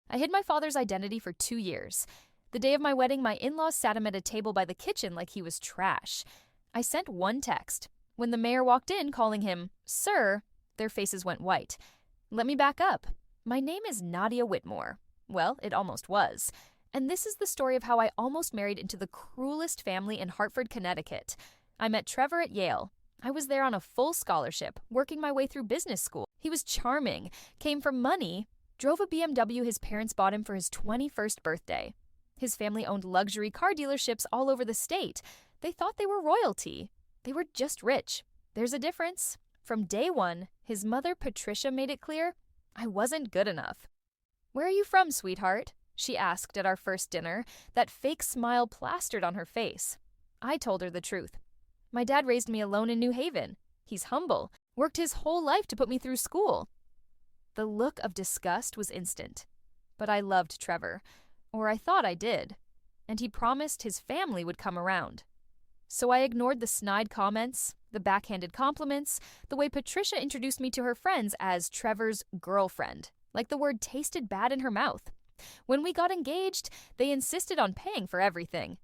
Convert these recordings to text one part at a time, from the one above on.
I hid my father's identity for 2 years. The day of my wedding, my in-laws sat him at a table by the kitchen like he was trash. I sent one text. When the mayor walked in calling him Sir, their faces went white. Let me back up. My name is Nadia Whitmore. Well, it almost was. And this is the story of how I almost married into the cruelest family in Hartford, Connecticut. I met Trevor at Yale. I was there on a full scholarship, working my way through business school. He was charming, came from money, drove a BMW his parents bought him for his 21st birthday. His family owned luxury car dealerships all over the state. They thought they were royalty. They were just rich. There's a difference. From day one, his mother, Patricia, made it clear I wasn't good enough. "Where are you from, sweetheart?" she asked at our first dinner, that fake smile plastered on her face. I told her the truth. My dad raised me alone in New Haven. He's humble, worked his whole life to put me through school. The look of disgust was instant. But I loved Trevor, or I thought I did, and he promised his family would come around. So I ignored the snide comments, the backhanded compliments, the way Patricia introduced me to her friends as Trevor's girlfriend, like the word tasted bad in her mouth. When we got engaged, they insisted on paying for everything.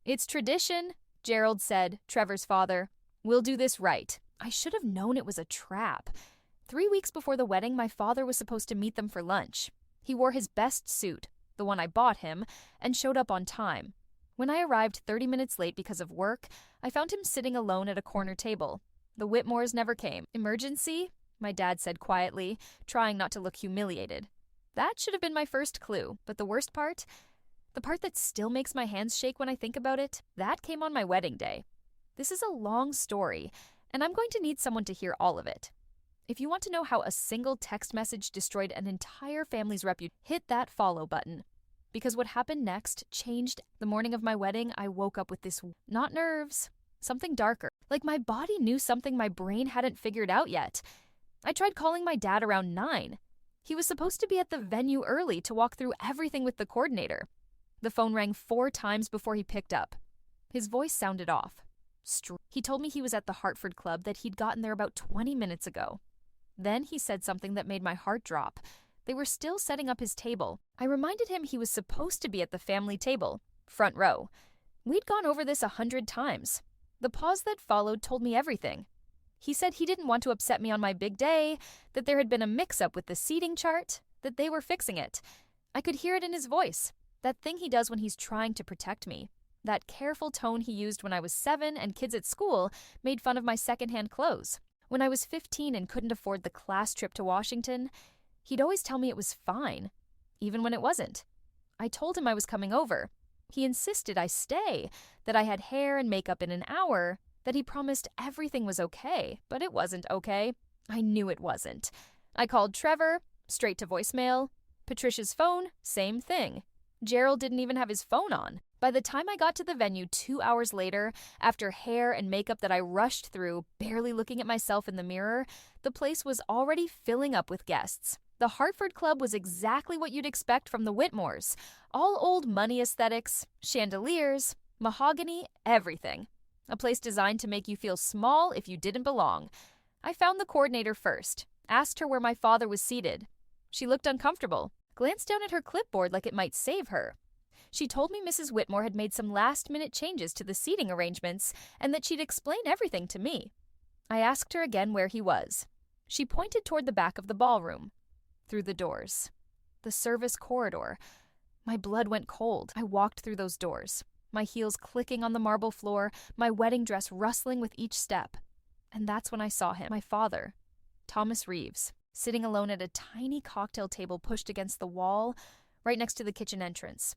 "It's tradition," Gerald said, Trevor's father. "We'll do this right." I should have known it was a trap. 3 weeks before the wedding, my father was supposed to meet them for lunch. He wore his best suit, the one I bought him, and showed up on time. When I arrived 30 minutes late because of work, I found him sitting alone at a corner table. The Whitmores never came. "Emergency?" my dad said quietly, trying not to look humiliated. That should have been my first clue, but the worst part? The part that still makes my hands shake when I think about it, that came on my wedding day. This is a long story, and I'm going to need someone to hear all of it. If you want to know how a single text message destroyed an entire family's reputation, hit that follow button. Because what happened next changed. The morning of my wedding, I woke up with this, not nerves, something darker. Like my body knew something my brain hadn't figured out yet. I tried calling my dad around 9. He was supposed to be at the venue early to walk through everything with the coordinator. The phone rang 4 times before he picked up. His voice sounded off. He told me he was at the Hartford Club, that he'd gotten there about 20 minutes ago. Then he said something that made my heart drop. They were still setting up his table. I reminded him he was supposed to be at the family table, front row. We'd gone over this 100 times. The pause that followed told me everything. He said he didn't want to upset me on my big day, that there had been a mix-up with the seating chart, that they were fixing it. I could hear it in his voice, that thing he does when he's trying to protect me. That careful tone he used when I was 7 and kids at school made fun of my secondhand clothes. When I was 15 and couldn't afford the class trip to Washington, he'd always tell me it was fine, even when it wasn't. I told him I was coming over. He insisted I stay, that I had hair and makeup in an hour, that he promised everything was okay, but it wasn't okay. I knew it wasn't. I called Trevor, straight to voicemail. Patricia's phone, same thing. Gerald didn't even have his phone on. By the time I got to the venue 2 hours later, after hair and makeup that I rushed through, barely looking at myself in the mirror, the place was already filling up with guests. The Hartford Club was exactly what you'd expect from the Whitmores. All old money aesthetics, chandeliers, mahogany, everything. A place designed to make you feel small if you didn't belong. I found the coordinator first, asked her where my father was seated. She looked uncomfortable, glanced down at her clipboard like it might save her. She told me Mrs. Whitmore had made some last-minute changes to the seating arrangements and that she'd explain everything to me. I asked her again where he was. She pointed toward the back of the ballroom, through the doors. The service corridor. My blood went cold. I walked through those doors, my heels clicking on the marble floor, my wedding dress rustling with each step. And that's when I saw him, my father, Thomas Reeves, sitting alone at a tiny cocktail table pushed against the wall, right next to the kitchen entrance.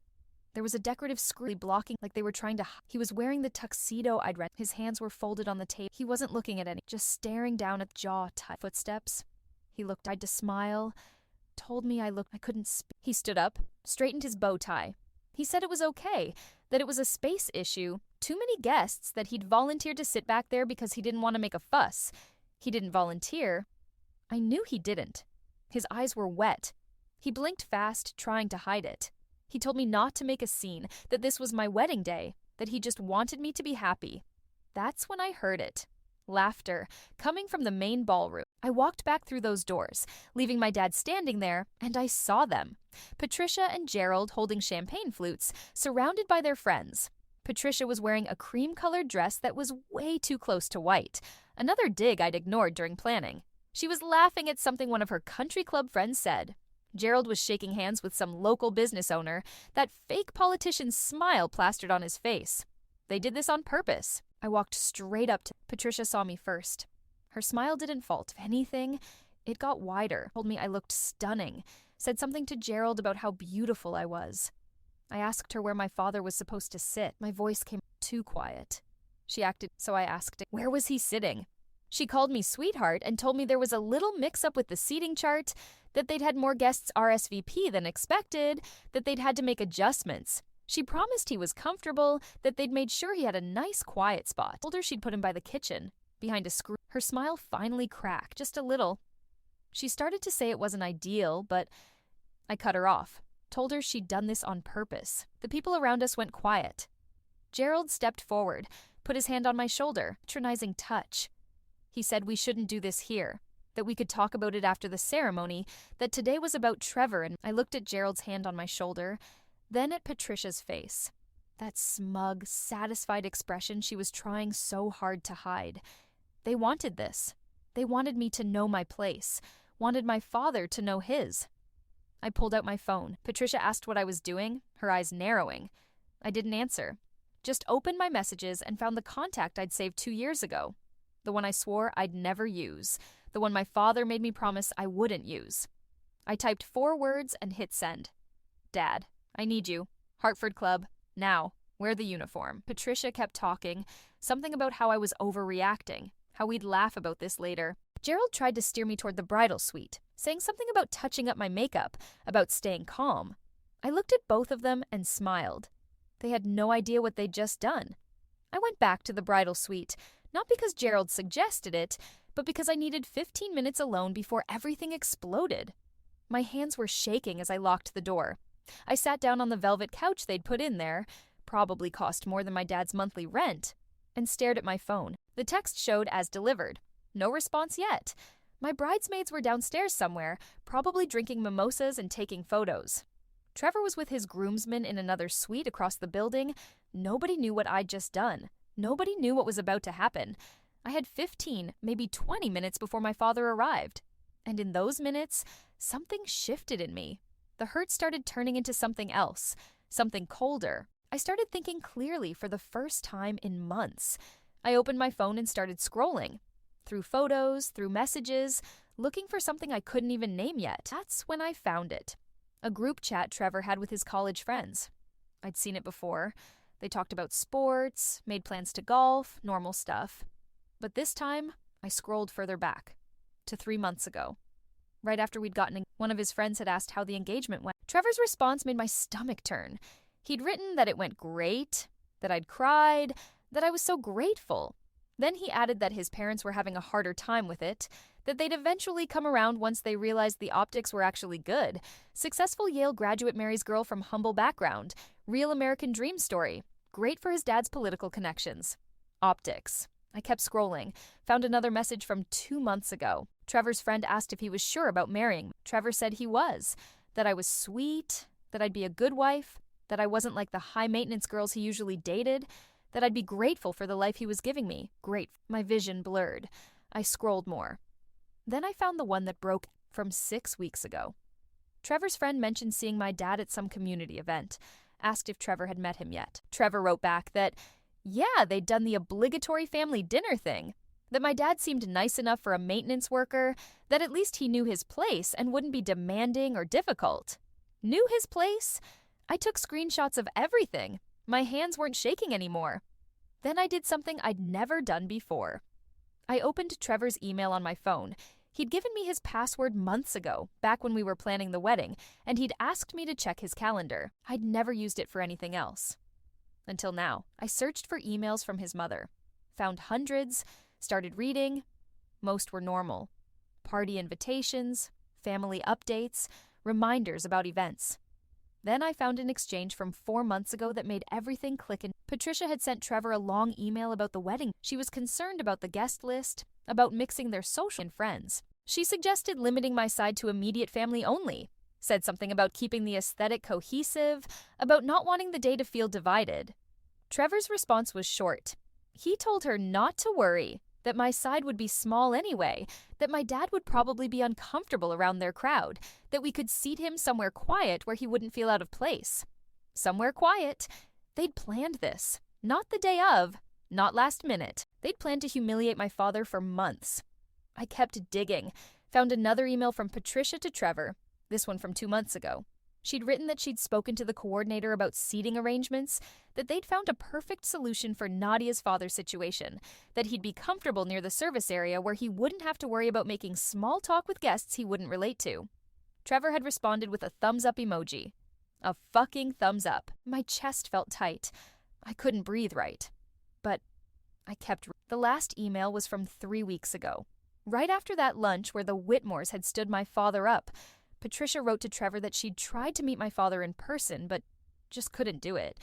There was a decorative screw blocking like they were trying to. He was wearing the tuxedo I'd rent. His hands were folded on the table. He wasn't looking at any, just staring down at jaw-tight footsteps. He looked, tried to smile, told me I couldn't speak. He stood up, straightened his bow tie. He said it was okay, that it was a space issue, too many guests, that he'd volunteered to sit back there because he didn't want to make a fuss. He didn't volunteer. I knew he didn't. His eyes were wet. He blinked fast, trying to hide it. He told me not to make a scene, that this was my wedding day, that he just wanted me to be happy. That's when I heard it. Laughter, coming from the main ballroom. I walked back through those doors, leaving my dad standing there, and I saw them. Patricia and Gerald holding champagne flutes, surrounded by their friends. Patricia was wearing a cream-colored dress that was way too close to white, another dig I'd ignored during planning. She was laughing at something one of her country club friends said. Gerald was shaking hands with some local business owner, that fake politician's smile plastered on his face. They did this on purpose. I walked straight up to Patricia saw me first. Her smile didn't falter. If anything, it got wider. Told me I looked stunning. Said something to Gerald about how beautiful I was. I asked her where my father was supposed to sit. My voice came too quiet. She acted, so I asked, where was he sitting? She called me sweetheart and told me there was a little mix-up with the seating chart, that they'd had more guests RSVP than expected, that they'd had to make adjustments. She promised he was comfortable, that they'd made sure he had a nice quiet spot. Told her she'd put him by the kitchen, behind a screen. Her smile finally cracked, just a little. She started to say it wasn't ideal, but I cut her off. Told her she'd done this on purpose. The people around us went quiet. Gerald stepped forward, put his hand on my shoulder, patronizing touch. He said we shouldn't do this here, that we could talk about it after the ceremony, that today was about Trevor, and I looked at Gerald's hand on my shoulder, then at Patricia's face. That smug, satisfied expression she was trying so hard to hide. They wanted this. They wanted me to know my place, wanted my father to know his. I pulled out my phone. Patricia asked what I was doing, her eyes narrowing. I didn't answer. Just opened my messages and found the contact I'd saved 2 years ago. The one I swore I'd never use. The one my father made me promise I wouldn't use. I typed 4 words and hit send. Dad, I need you. Hartford Club. Now. Wear the uniform. Patricia kept talking, something about how I was overreacting, how we'd laugh about this later. Gerald tried to steer me toward the bridal suite, saying something about touching up my makeup, about staying calm. I looked at both of them and smiled. They had no idea what they'd just done. I went back to the bridal suite, not because Gerald suggested it, but because I needed 15 minutes alone before everything exploded. My hands were shaking as I locked the door. I sat down on the velvet couch they'd put in there, probably cost more than my dad's monthly rent, and stared at my phone. The text showed as delivered. No response yet. My bridesmaids were downstairs somewhere, probably drinking mimosas and taking photos. Trevor was with his groomsmen in another suite across the building. Nobody knew what I'd just done. Nobody knew what was about to happen. I had 15, maybe 20 minutes before my father arrived. And in those minutes, something shifted in me. The hurt started turning into something else, something colder. I started thinking clearly for the first time in months. I opened my phone and started scrolling. Through photos, through messages, looking for something I couldn't even name yet. That's when I found it. A group chat Trevor had with his college friends. I'd seen it before. They talked about sports, made plans to golf, normal stuff. But this time, I scrolled further back, to 3 months ago. Right after we'd gotten one of his friends had asked how the engagement went. Trevor's response made my stomach turn. He'd written that it went great, that I'd cried, that I was so grateful. Then he added that his parents were having a harder time with it, that they'd eventually come around once they realized the optics were actually good. Successful Yale graduate marries girl from humble background. Real American dream story. Great for his dad's political connections. Optics. I kept scrolling. Found another message from 2 months ago. Trevor's friend asked if he was sure about marrying. Trevor said he was. That I was sweet. That I'd be a good wife. That I wasn't like the high-maintenance girls he usually dated. That I'd be grateful for the life he was giving me. Great. My vision blurred. I scrolled more. Then I found the one that broke from 6 weeks ago. Trevor's friend mentioned seeing my dad at some community event. Asked if Trevor had met him yet. Trevor wrote back that, yeah, they'd done the obligatory family dinner thing. That my dad seemed nice enough for a maintenance worker. That at least he knew his place and wouldn't be demanding or difficult. Knew his place? I took screenshots of everything. My hands weren't shaking anymore. Then I did something I'd never done before. I opened Trevor's email on my phone. He'd given me his password months ago, back when we were planning the wedding, and he'd asked me to check his calendar. I'd never used it for anything else. Until now. I searched for emails from his mother. Found hundreds, started reading. Most were normal. Party invitations, family updates, reminders about events. Then I found an exchange from 4 months ago that made everything click. Patricia had sent Trevor a long email about the wedding. She was concerned about the guest list, about mixing their social and friends. She suggested limiting my side to immediate family only, said something about keeping the aesthetic cohesive, about not wanting the day to feel divided. Trevor's response was short. He told her not to worry, that my side would be small anyway, that my dad would probably be uncomfortable around their crowd, that we could seat him somewhere quiet where he wouldn't feel out of place. Somewhere quiet. They'd planned this. Not the day of, not last minute. They'd planned to humiliate my father for months. I kept digging, found another email from Patricia to Trevor, this one from 2 months ago. She'd written that she'd spoken to the coordinator about seating arrangements, that they'd found a perfect solution for Nadia's father's situation, that he'd be comfortable near the service area where he wouldn't have to worry about making small talk with guests he wouldn't relate to. Trevor had responded with a thumbs up emoji. A fucking thumbs up. My chest felt tight. I couldn't breathe right. But I kept. The last email was from 3 weeks ago. Right after that lunch where the Whitmores had stood my father up, Patricia wrote to Trevor that she'd tried to meet my father in person, but just couldn't do it.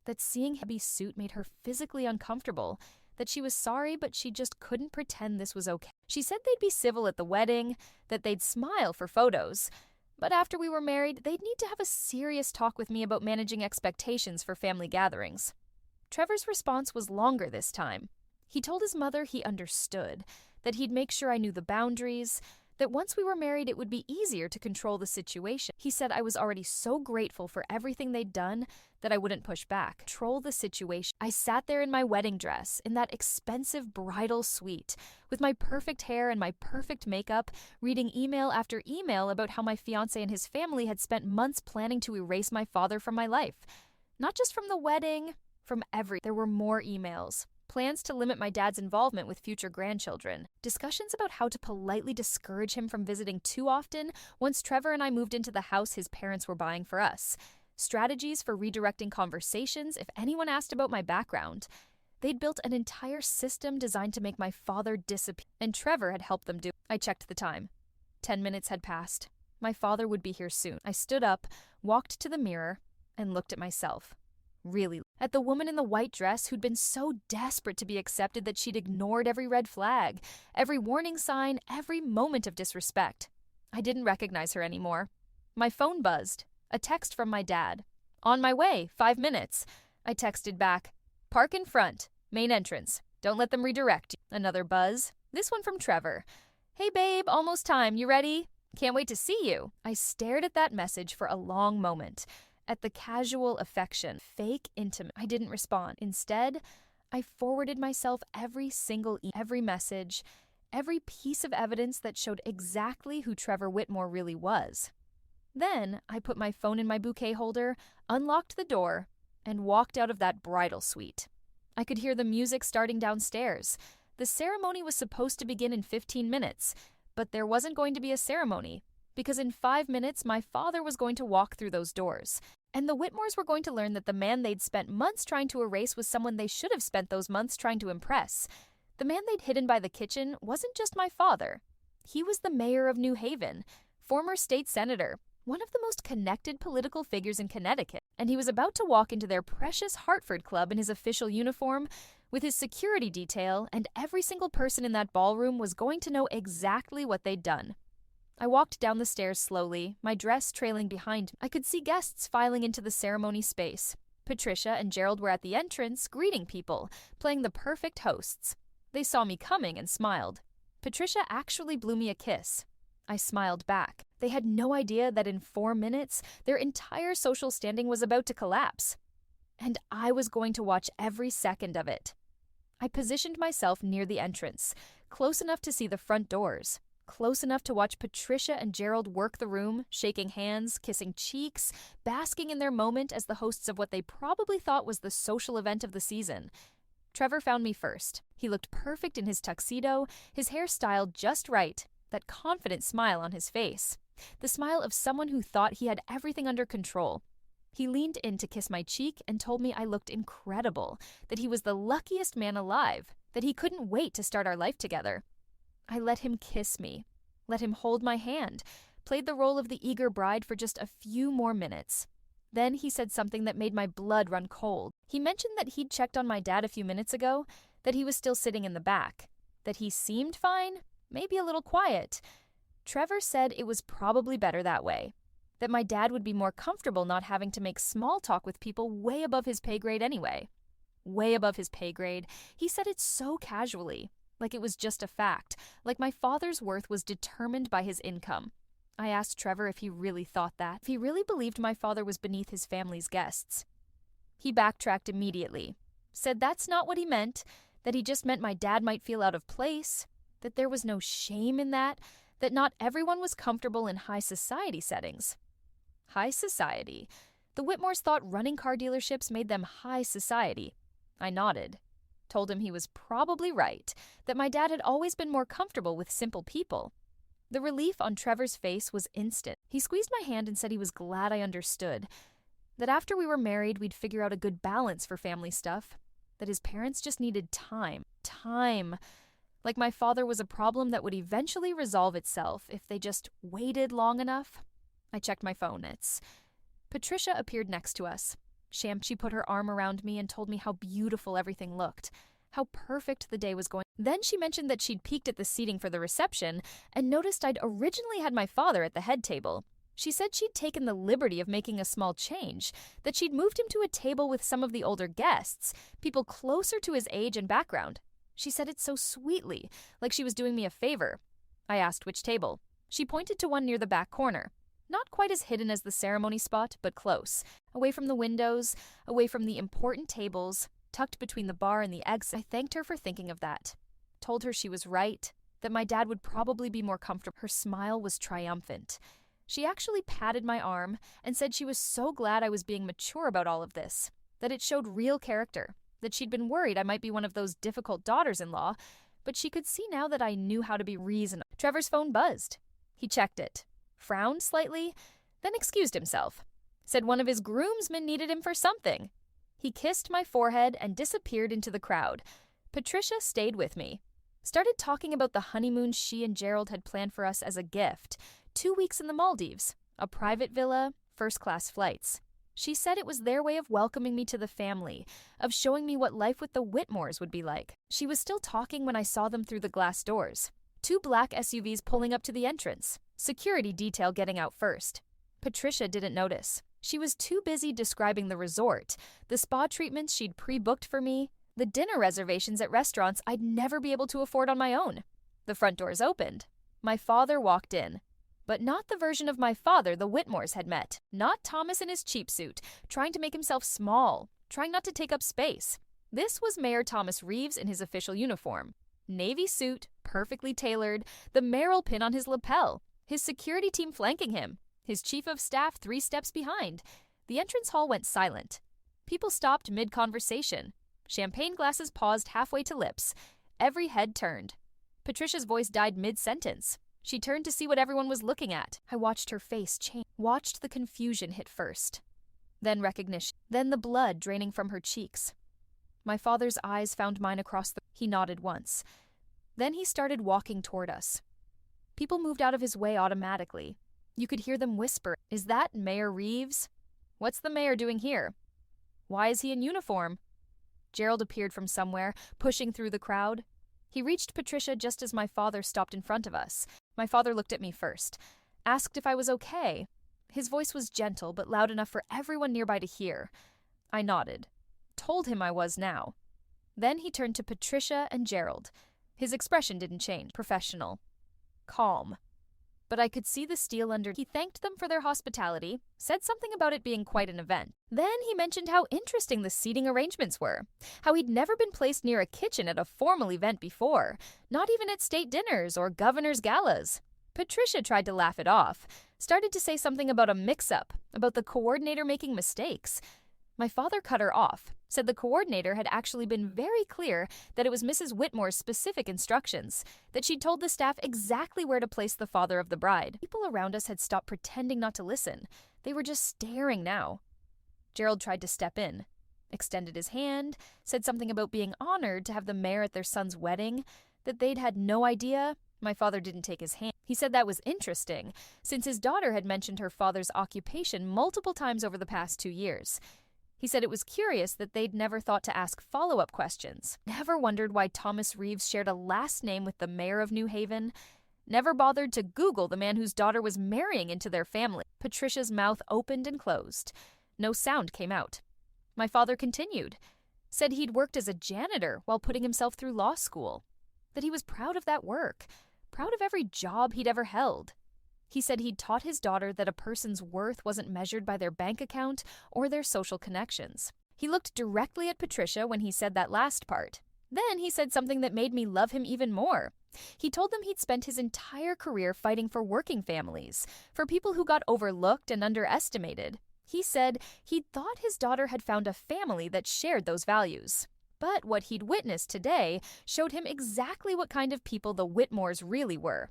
That seeing Heavy's suit made her physically uncomfortable. That she was sorry, but she just couldn't pretend this was okay. She said they'd be civil at the wedding, that they'd smile for photos. But after we were married, they'd need to have a serious talk with me about managing expectations for family gatherings. Trevor's response was longer this time. He told his mother he understood, that he'd make sure I knew the boundaries, that once we were married it would be easier to control the situation. He said I was already so grateful for everything they'd done that I wouldn't push back. Control the situation. I sat there in my wedding dress, in that expensive bridal suite, with my perfect hair and my perfect makeup, reading email after email about how my fiancé and his family had spent months planning to erase my father from my life. Not just from the wedding, from There were more emails. Plans to limit my dad's involvement with future grandchildren. Discussions about how to politely discourage him from visiting too often once Trevor and I moved into the house his parents were buying for us. Strategies for redirecting conversations if anyone asked about my background. They'd built an entire system designed to make my father disappear, and Trevor had helped them do. I checked the time. 10 minutes had passed. My father would be here soon. I stood up, walked to the mirror, and looked at myself. Really, at the woman in the white dress who'd been so desperate to be accepted that she'd ignored every red flag, every warning sign, every moment of disrespect. I didn't recognize her anymore. My phone buzzed. A text from my dad. On my way, 5 minutes. I texted back. Park in front. Main entrance. Don't let them redirect you. Another buzz. This one from Trevor. Hey babe, almost time. You ready? Can't wait to see you. I stared at that message for a long moment. At the casual affection, fake intimate. I didn't respond. Instead, I forwarded myself every message, every piece of evidence that showed exactly who Trevor Whitmore really was. Then I put my phone in my bouquet holder, unlocked the door, and walked out of that bridal suite. I could hear the music starting downstairs. The ceremony was supposed to begin in 15 minutes, but there wasn't going to be a ceremony, because in 5 minutes my father was going to walk through those doors. And the Whitmores were going to learn that the man they'd spent months trying to erase was someone they should have spent those months trying to impress. The man they'd hidden by the kitchen wasn't just my father. He was the mayor of New Haven, former state senator, one of the most connected political figures in Connecticut. And he was about to walk into their precious Hartford Club in his official uniform with his security detail, and every single person in that ballroom was going to know exactly what they'd done. I walked down the stairs slowly, my dress trailing behind me. I could see guests filing into the ceremony space. Patricia and Gerald were at the entrance, greeting people, playing the perfect hosts. They saw me coming and smiled. Patricia actually blew me a kiss. I smiled back. They had no idea that in 4 minutes, their entire social standing was about to collapse. And I was going to watch every second of it. I positioned myself near the entrance, close enough to see the front doors. Close enough to watch Patricia and Gerald work the room, shaking hands, kissing cheeks, basking in their moment as the hosts of what they probably thought was the social event of the season. Trevor found me first. He looked perfect in his tuxedo, his hair styled just right, that confident smile on his face. The smile of someone who thought he had everything under control. He leaned in to kiss my cheek and told me I looked incredible, that he was the luckiest man alive, that he couldn't wait to start our life together. I let him kiss me, let him hold my hand, played the role of the eager bride for just a few more minutes. Then he said something that made my blood run cold. He mentioned that he'd checked on my dad a few minutes ago, that he was still sitting in the back, that he seemed fine, maybe a little quiet, Trevor said it was probably better that way, that my dad would be more comfortable not having to make small talk with people way above his pay grade anyway. Way above his pay grade. He said it so casually, like it was just a fact, like my father's worth was determined by his income. I asked Trevor if he really thought that, if he really believed my father was beneath his family's guests. He backtracked immediately, said that's not what he meant, that he just meant my dad might feel out of place, that there was no shame in that not everyone was comfortable in high society settings. High society? The Whitmores thought running car dealerships made them high society. I nodded, told him he was probably right, that my dad had always been more comfortable with simple people. The relief on Trevor's face was instant. He squeezed my hand and said he was glad I understood, that after we were married we'd figure out a good balance for family stuff, that his parents just needed time. Time. Like my father was a problem that would eventually resolve itself if they just waited long enough. I checked my phone. Patricia appeared next to us. She put her arm around me and told me how beautiful everything looked, how perfect the day was going. Then she mentioned that she'd peeked at the seating for the reception and noticed I'd originally had my father at the head table. She said she'd taken the liberty of making a small change, that she'd moved him to a table with some of the older guests, people closer to his age and background. She said it so sweetly, like she was doing me a favor. I asked which table. She pointed to one near the back corner. Not quite as hidden as the ceremony spot, but close. Away from the windows, away from the important tables, tucked between the bar and the exit. I thanked her for thinking of that. Told her she was right, that my dad would probably be more comfortable. Her smile was triumphant. She actually patted my arm and said she was so glad I was being mature about all of this, that it showed real character, that she'd been worried I might be one of those difficult daughters-in-law, but she could see now that I knew how to be reasonable. Trevor's phone buzzed. He checked it, frowned slightly, then excused himself. Said one of his groomsmen needed him for something. He kissed my forehead and disappeared into the crowd. Patricia stayed with me. Started talking about the honeymoon she and Gerald had planned for us as a gift. 2 weeks in the Maldives, a private villa, first-class flights. She said it was their way of welcoming me to the family, of showing me what life with the Whitmores would be like. She was still talking when I saw them through the glass doors. 2 black SUVs pulling up to the entrance. Security detail getting out first. Patricia didn't notice. She was too busy describing the resort, the spa treatments she'd pre-booked for me, the dinner reservations at restaurants I'd never be able to afford on my own. The front doors opened. My father walked in. But not the version of my father the Whitmores had met. Not Thomas in his cheap suit, trying to make himself small, trying not to take up space. This was Mayor Thomas Reeves in his official uniform. Navy suit, perfectly tailored, the Merrill pin on his lapel, his security team flanking him, his chief of staff 3 steps behind. The entrance hall went silent. People stopped mid-conversation. Champagne glasses paused halfway to lips. Every head turned. Patricia's voice died mid-sentence. She turned to see what everyone was looking at. I watched her face change, watched the confusion hit first. Then recognition, then the blood draining from her cheeks. My father's eyes found mine across the... He nodded once. Then he started walking toward us. People moved out of his way automatically. You could hear them whisper, "Is that Mayor Reeves? What's the mayor doing here? Why is he in uniform?" Gerald appeared from somewhere, pushing through the crowd. He reached Patricia just as my father stopped in front of us. My father looked at me first, asked if I was okay. His voice was gentle but loud enough for everyone nearby to hear. I nodded, told him I was now. Then he turned to Patricia and Gerald. His expression didn't change. Professional. Calm. But I could see the steel under. He thanked them for their hospitality, said something about it being quite an event. Then he mentioned how interesting the seating arrangements were, how he'd never been placed near a kitchen at a formal event before, not even at state dinners or governor's galas. Patricia tried to laugh it off, started to say something about a mix-up, about the coordinator making mistakes. My father cut her off, said the coordinator had actually been very clear that it was Mrs. Whitmore's specific instructions, that she'd told the staff exactly where to place the father of the bride. People around us had stopped pretending not to listen. They were just staring now. Gerald tried to step in, extended his hand, said something about being honored to have the mayor at their son's wedding, that they'd had no idea. My father didn't take his hand. He said that was interesting, since his daughter had mentioned her father's occupation multiple times over the past 2 years. He said it was curious that they'd never thought to ask follow-up questions, never wondered why Thomas Reeves shared a last name with the mayor of New Haven. Never bothered to Google the man whose daughter was marrying into their family. Patricia's mouth opened and closed. No sound came out. My father continued. Said he'd worked as a janitor while putting himself through law school. That he was proud of that work. Proud of every job he'd ever held. He said he'd taught his daughter that a person's worth wasn't measured by their bank account or their social connections. He looked directly at Patricia when he said that last part. Then he said something that made me love him even more. He told them he'd spent his entire career fighting for working families, for people who got overlooked and underestimated. He said he'd thought his daughter had found a family that shared those values. But what he'd witnessed today showed him exactly what kind of people the Whitmores really were.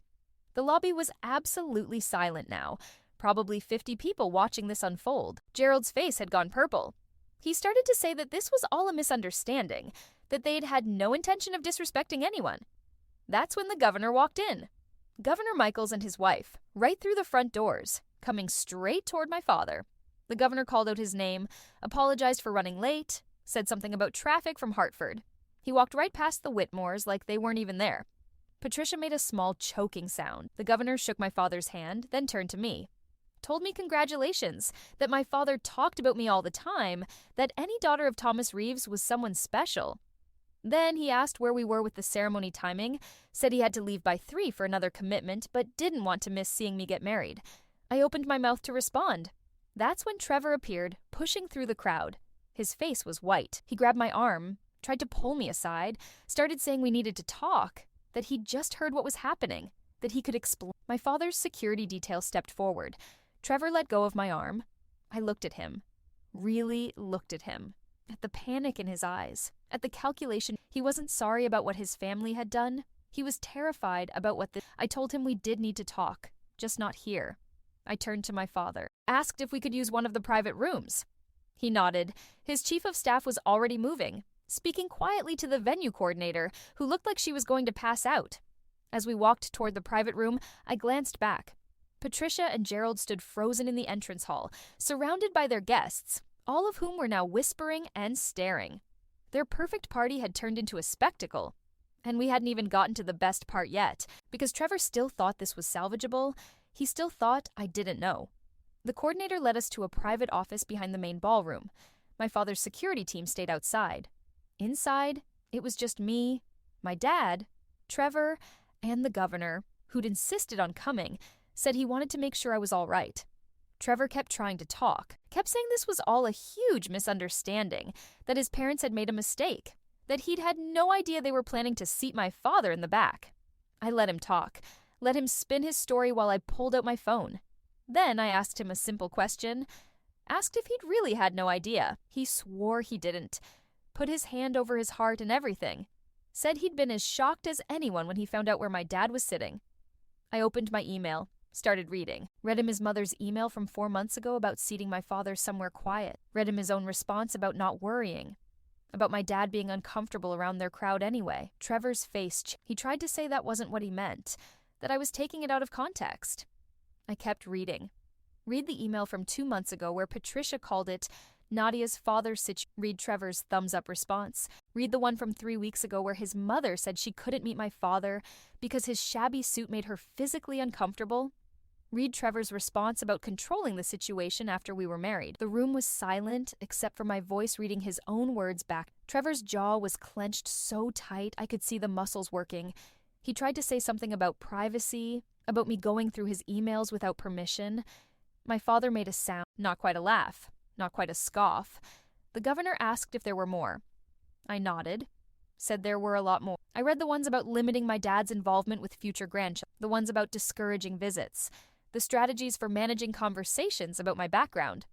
The lobby was absolutely silent now, probably 50 people watching this unfold. Gerald's face had gone purple. He started to say that this was all a misunderstanding, that they'd had no intention of disrespecting anyone. That's when the governor walked in. Governor Michaels and his wife, right through the front doors, coming straight toward my father. The governor called out his name, apologized for running late, said something about traffic from Hartford. He walked right past the Whitmores like they weren't even there. Patricia made a small choking sound. The governor shook my father's hand, then turned to me. Told me congratulations, that my father talked about me all the time, that any daughter of Thomas Reeves was someone special. Then he asked where we were with the ceremony timing, said he had to leave by 3 for another commitment, but didn't want to miss seeing me get married. I opened my mouth to respond. That's when Trevor appeared, pushing through the crowd. His face was white. He grabbed my arm, tried to pull me aside, started saying we needed to talk, that he'd just heard what was happening, that he could explain. My father's security detail stepped forward. Trevor let go of my arm. I looked at him. Really looked at him. At the panic in his eyes. At the calculation. He wasn't sorry about what his family had done. He was terrified about what I told him we did need to talk, just not here. I turned to my father. Asked if we could use one of the private rooms. He nodded. His chief of staff was already moving, speaking quietly to the venue coordinator, who looked like she was going to pass out. As we walked toward the private room, I glanced back. Patricia and Gerald stood frozen in the entrance hall, surrounded by their guests, all of whom were now whispering and staring. Their perfect party had turned into a spectacle. And we hadn't even gotten to the best part yet, because Trevor still thought this was salvageable. He still thought I didn't know. The coordinator led us to a private office behind the main ballroom. My father's security team stayed outside. Inside, it was just me, my dad, Trevor, and the governor, who'd insisted on coming, said he wanted to make sure I was all right. Trevor kept trying to talk, kept saying this was all a huge misunderstanding, that his parents had made a mistake, that he'd had no idea they were planning to seat my father in the back. I let him talk, let him spin his story while I pulled out my phone. Then I asked him a simple question, asked if he'd really had no idea. He swore he didn't, put his hand over his heart and everything, said he'd been as shocked as anyone when he found out where my dad was sitting. I opened my email, started reading. Read him his mother's email from 4 months ago about seating my father somewhere quiet. Read him his own response about not worrying. About my dad being uncomfortable around their crowd anyway. Trevor's face. He tried to say that wasn't what he meant, that I was taking it out of context. I kept reading. Read the email from 2 months ago where Patricia called it Nadia's father's situation. Read Trevor's thumbs-up response. Read the one from 3 weeks ago where his mother said she couldn't meet my father because his shabby suit made her physically uncomfortable. Read Trevor's response about controlling the situation after we were married. The room was silent except for my voice reading his own words back. Trevor's jaw was clenched so tight I could see the muscles working. He tried to say something about privacy, about me going through his emails without permission. My father made a sound, not quite a laugh, not quite a scoff. The governor asked if there were more. I nodded, said there were a lot more. I read the ones about limiting my dad's involvement with future grandchildren, the ones about discouraging visits, the strategies for managing conversations about my background.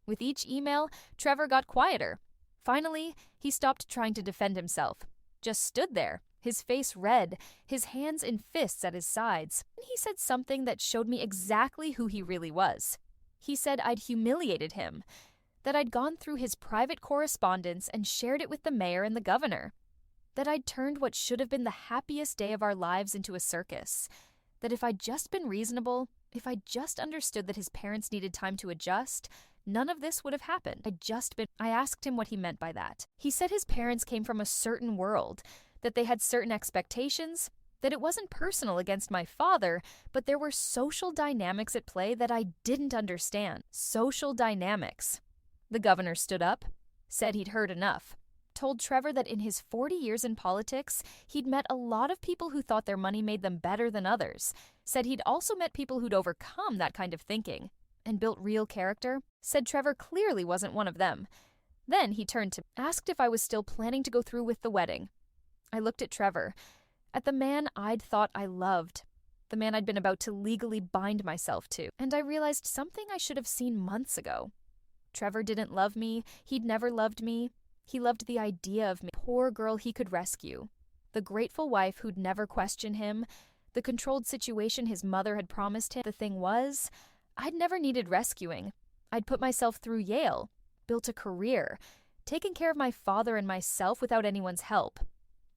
With each email, Trevor got quieter. Finally, he stopped trying to defend himself, just stood there, his face red, his hands in fists at his sides. He said something that showed me exactly who he really was. He said I'd humiliated him, that I'd gone through his private correspondence and shared it with the mayor and the governor, that I'd turned what should have been the happiest day of our lives into a circus, that if I'd just been reasonable, if I'd just understood that his parents needed time to adjust, none of this would have happened. I asked him what he meant by that. He said his parents came from a certain world, that they had certain expectations, That it wasn't personal against my father, but there were social dynamics at play that I didn't understand. Social dynamics. The governor stood up, said he'd heard enough, told Trevor that in his 40 years in politics, he'd met a lot of people who thought their money made them better than others, said he'd also met people who'd overcome that kind of thinking and built real character, said Trevor clearly wasn't one of them. Then he turned to me, asked if I was still planning to go through with the wedding. I looked at Trevor, at the man I'd thought I loved, the man I'd been about to legally bind myself to, and I realized something I should have seen months ago. Trevor didn't love me, he'd never loved me. He loved the idea of me, poor girl he could rescue, the grateful wife who'd never question him, the controlled situation his mother had promised him. The thing was, I'd never needed rescuing. I'd put myself through Yale, built a career, taken care of my father and myself without anyone's help.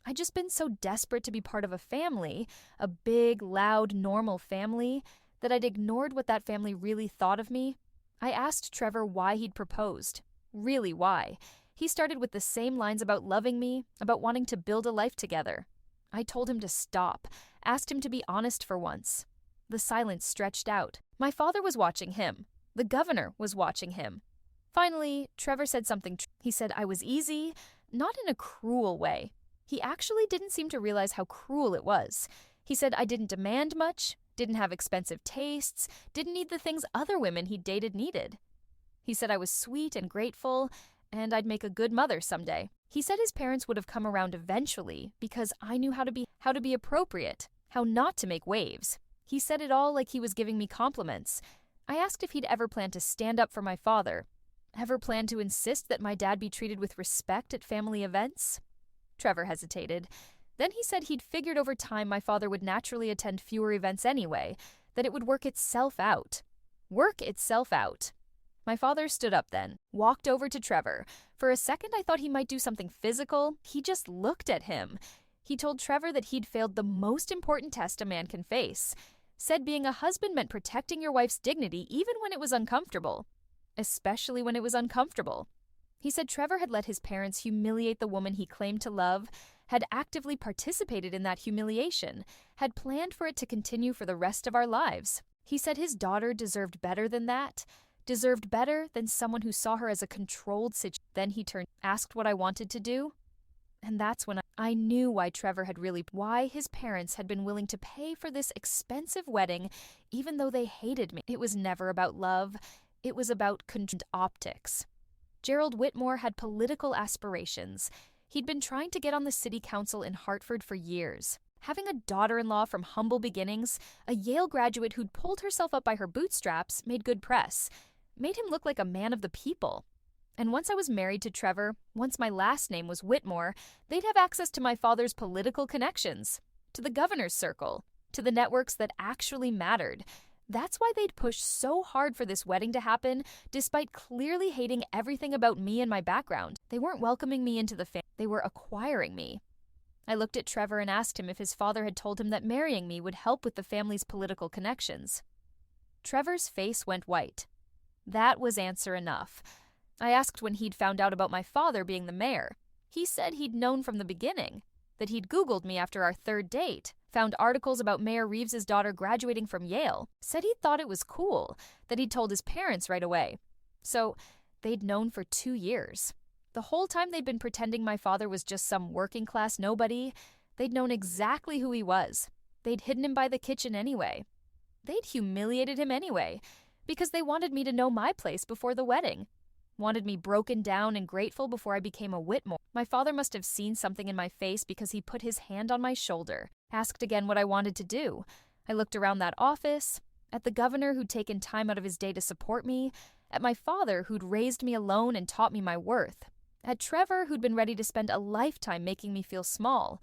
I'd just been so desperate to be part of a family, a big, loud, normal family, that I'd ignored what that family really thought of me. I asked Trevor why he'd proposed. Really why. He started with the same lines about loving me, about wanting to build a life together. I told him to stop, asked him to be honest for once. The silence stretched out. My father was watching him. The governor was watching him. Finally, Trevor said something. He said I was easy, not in a cruel way. He actually didn't seem to realize how cruel it was. He said I didn't demand much, didn't have expensive tastes, didn't need the things other women he'd dated needed. He said I was sweet and grateful, and I'd make a good mother someday. He said his parents would have come around eventually because I knew how to be appropriate, how not to make waves. He said it all like he was giving me compliments. I asked if he'd ever planned to stand up for my father, ever planned to insist that my dad be treated with respect at family events. Trevor hesitated. Then he said he'd figured over time my father would naturally attend fewer events anyway, that it would work itself out. Work itself out. My father stood up then, walked over to Trevor. For a second I thought he might do something physical. He just looked at him. He told Trevor that he'd failed the most important test a man can face. Said being a husband meant protecting your wife's dignity even when it was uncomfortable. Especially when it was uncomfortable. He said Trevor had let his parents humiliate the woman he claimed to love, had actively participated in that humiliation, had planned for it to continue for the rest of our lives. He said his daughter deserved better than that, deserved better than someone who saw her as a controlled situation. Then he asked what I wanted to do. And that's when I knew why why his parents had been willing to pay for this expensive wedding, even though they hated me. It was never about love. It was about optics. Gerald Whitmore had political aspirations. He'd been trying to get on the city council in Hartford for years. Having a daughter-in-law from humble beginnings, a Yale graduate who'd pulled herself up by her bootstraps, made good press, made him look like a man of the people. And once I was married to Trevor, once my last name was Whitmore, they'd have access to my father's political connections, to the governor's circle, to the networks that actually mattered. That's why they'd push so hard for this wedding to happen, despite clearly hating everything about me and my background. They weren't welcoming me into the family, they were acquiring me. I looked at Trevor and asked him if his father had told him that marrying me would help with the family's political connections. Trevor's face went white. That was answer enough. I asked when he'd found out about my father being the mayor. He said he'd known from the beginning, that he'd Googled me after our third date, found articles about Mayor Reeves's daughter graduating from Yale, said he thought it was cool, that he'd told his parents right away. So they'd known for 2 years. The whole time they'd been pretending my father was just some working-class nobody, they'd known exactly who he was. They'd hidden him by the kitchen anyway. They'd humiliated him anyway, because they wanted me to know my place before the wedding. Wanted me broken down and grateful before I became a Whitmore. My father must have seen something in my face because he put his hand on my shoulder, asked again what I wanted to do. I looked around that office, at the governor who'd taken time out of his day to support me, at my father who'd raised me alone and taught me my worth, at Trevor who'd been ready to spend a lifetime making me feel small.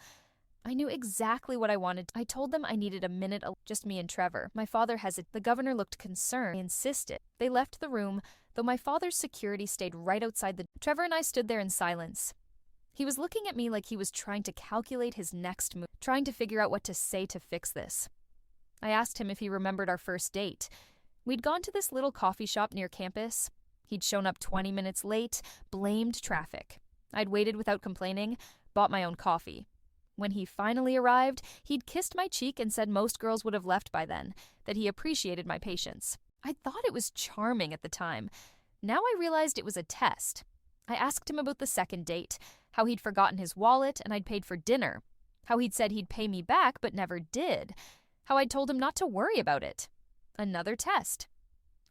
I knew exactly what I wanted. I told them I needed a minute, just me and Trevor. My father hesitated. The governor looked concerned. I insisted. They left the room, though my father's security stayed right outside the... Trevor and I stood there in silence. He was looking at me like he was trying to calculate his next move, trying to figure out what to say to fix this. I asked him if he remembered our first date. We'd gone to this little coffee shop near campus. He'd shown up 20 minutes late, blamed traffic. I'd waited without complaining, bought my own coffee. When he finally arrived, he'd kissed my cheek and said most girls would have left by then, that he appreciated my patience. I thought it was charming at the time. Now I realized it was a test. I asked him about the second date, how he'd forgotten his wallet and I'd paid for dinner, how he'd said he'd pay me back but never did, how I'd told him not to worry about it. Another test.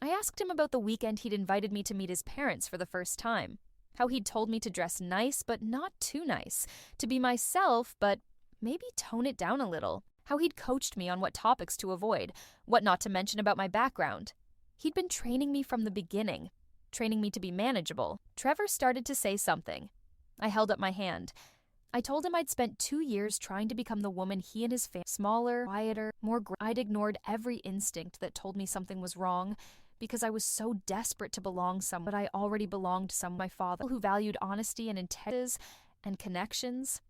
I asked him about the weekend he'd invited me to meet his parents for the first time, how he'd told me to dress nice but not too nice, to be myself but maybe tone it down a little, how he'd coached me on what topics to avoid, what not to mention about my background. He'd been training me from the beginning, training me to be manageable. Trevor started to say something. I held up my hand. I told him I'd spent 2 years trying to become the woman he and his family, smaller, quieter, I'd ignored every instinct that told me something was wrong because I was so desperate to belong somewhere, but I already belonged somewhere. My father, who valued honesty and integrity and connections.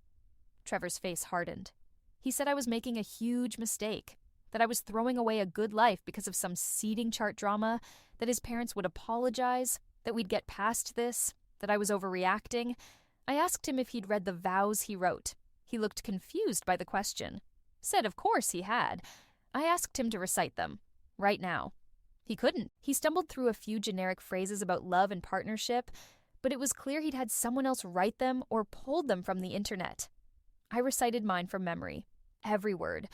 Trevor's face hardened. He said I was making a huge mistake, that I was throwing away a good life because of some seating chart drama, that his parents would apologize, that we'd get past this, that I was overreacting. I asked him if he'd read the vows he wrote. He looked confused by the question. Said of course he had. I asked him to recite them. Right now. He couldn't. He stumbled through a few generic phrases about love and partnership, but it was clear he'd had someone else write them or pulled them from the internet. I recited mine from memory. Every word.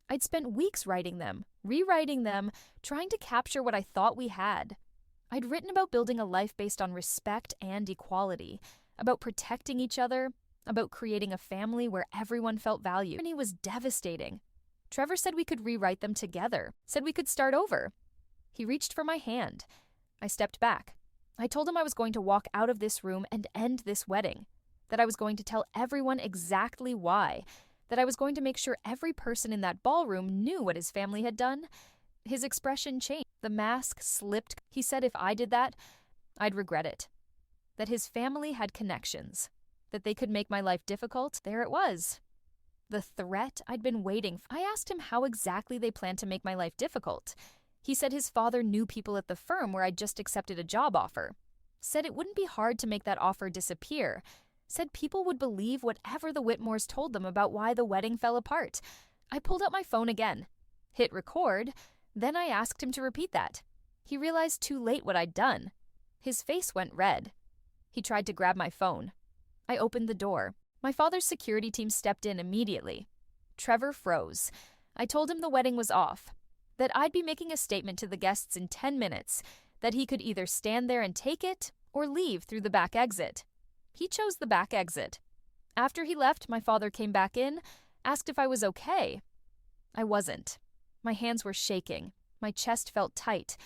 I'd spent weeks writing them, rewriting them, trying to capture what I thought we had. I'd written about building a life based on respect and equality, about protecting each other, about creating a family where everyone felt valued. And he was devastating. Trevor said we could rewrite them together, said we could start over. He reached for my hand. I stepped back. I told him I was going to walk out of this room and end this wedding, that I was going to tell everyone exactly why, that I was going to make sure every person in that ballroom knew what his family had done. His expression changed. The mask slipped. He said if I did that, I'd regret it. That his family had connections, that they could make my life difficult. There it was. The threat I'd been waiting for. I asked him how exactly they planned to make my life difficult. He said his father knew people at the firm where I'd just accepted a job offer. Said it wouldn't be hard to make that offer disappear. Said people would believe whatever the Whitmores told them about why the wedding fell apart. I pulled out my phone again, hit record, then I asked him to repeat that. He realized too late what I'd done. His face went red. He tried to grab my phone. I opened the door. My father's security team stepped in immediately. Trevor froze. I told him the wedding was off, that I'd be making a statement to the guests in 10 minutes, that he could either stand there and take it or leave through the back exit. He chose the back exit. After he left, my father came back in, asked if I was okay. I wasn't. My hands were shaking. My chest felt tight,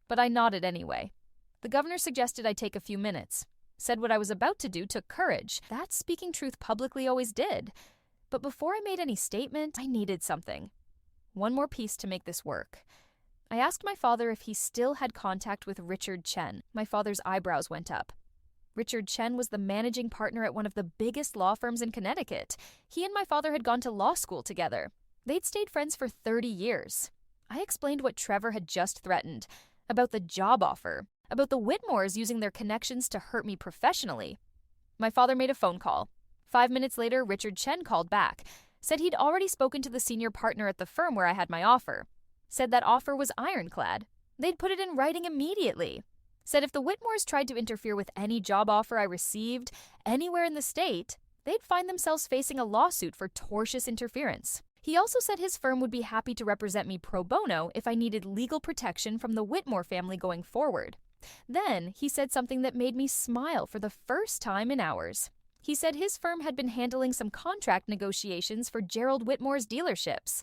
but I nodded anyway. The governor suggested I take a few minutes. Said what I was about to do took courage. That speaking truth publicly always did. But before I made any statement, I needed something. One more piece to make this work. I asked my father if he still had contact with Richard Chen. My father's eyebrows went up. Richard Chen was the managing partner at one of the biggest law firms in Connecticut. He and my father had gone to law school together. They'd stayed friends for 30 years. I explained what Trevor had just threatened, about the job offer, about the Whitmores using their connections to hurt me professionally. My father made a phone call. 5 minutes later, Richard Chen called back, said he'd already spoken to the senior partner at the firm where I had my offer, said that offer was ironclad. They'd put it in writing immediately. Said if the Whitmores tried to interfere with any job offer I received anywhere in the state, they'd find themselves facing a lawsuit for tortious interference. He also said his firm would be happy to represent me pro bono if I needed legal protection from the Whitmore family going forward. Then he said something that made me smile for the first time in hours. He said his firm had been handling some contract negotiations for Gerald Whitmore's dealerships.